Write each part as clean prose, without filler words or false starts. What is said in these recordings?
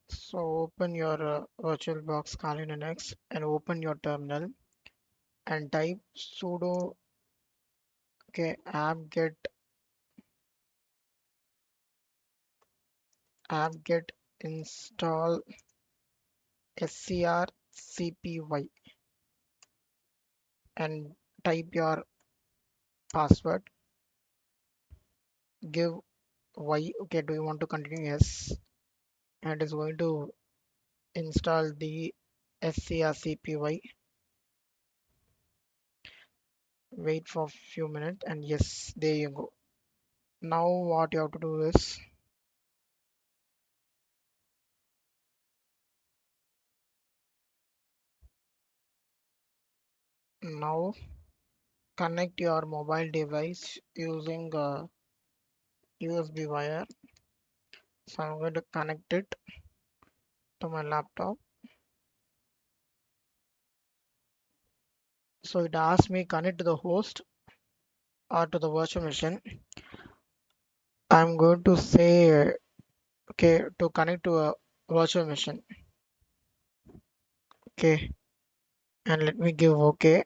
So open your VirtualBox Kali Linux and open your terminal and type sudo apt-get install scrcpy and type your password. Give y. Okay, do you want to continue? Yes, and it's going to install the scrcpy. Wait for a few minutes and yes, there you go. Now what you have to do is now connect your mobile device using a USB wire. So I'm going to connect it to my laptop. So it asks me connect to the host or to the virtual machine. I'm going to say okay to connect to a virtual machine. Okay, and let me give okay.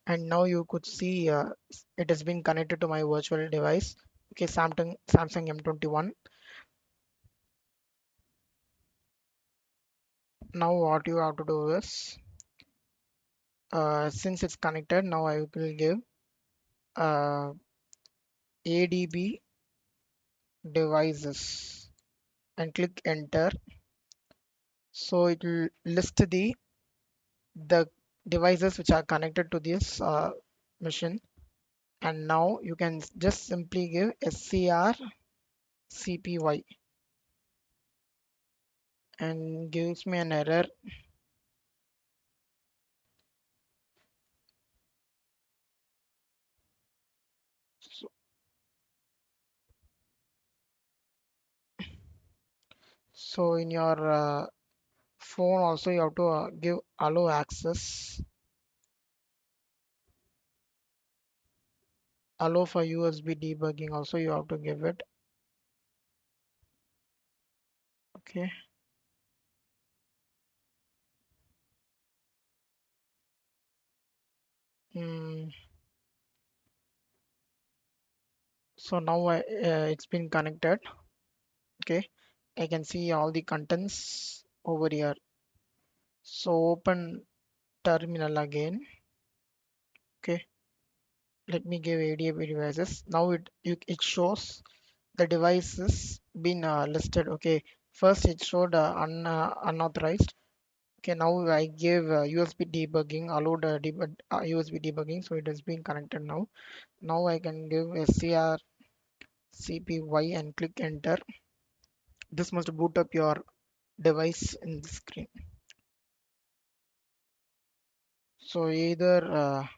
And now you could see it has been connected to my virtual device. Okay, Samsung M21. Now what you have to do is since it's connected, now I will give uh, ADB devices and click enter. So it will list the devices which are connected to this machine. And now you can just simply give scrcpy and gives me an error. So, so in your phone also you have to give allow access, allow for USB debugging also you have to give it. Okay. Mm, so now it's been connected. Okay, I can see all the contents over here. So open terminal again. Okay, let me give ADB devices. Now it shows the devices been listed. Okay, first it showed unauthorized. Okay, now I gave USB debugging, allowed USB debugging, so it has been connected now. Now I can give scrcpy and click enter. This must boot up your device in the screen. So either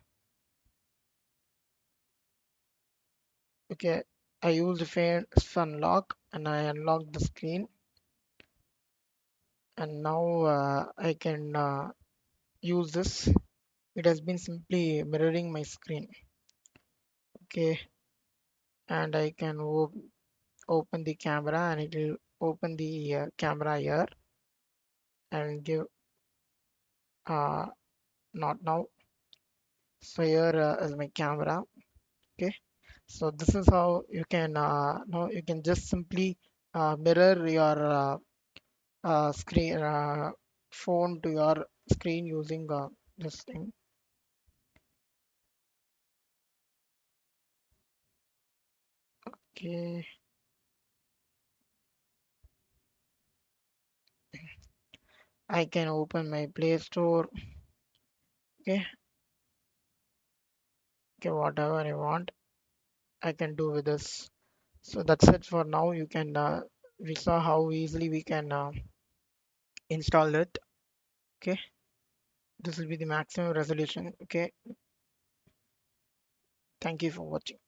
okay, I used face unlock and I unlocked the screen, and now I can use this. It has been simply mirroring my screen. Okay, and I can open the camera and it will open the camera here and give uh, not now. So here is my camera. Okay, so this is how you can now you can just simply mirror your screen phone to your screen using this thing. Okay, I can open my Play Store. Okay, okay, whatever I want, I can do with this. So that's it for now. You can we saw how easily we can install it. Okay, this will be the maximum resolution. Okay, thank you for watching.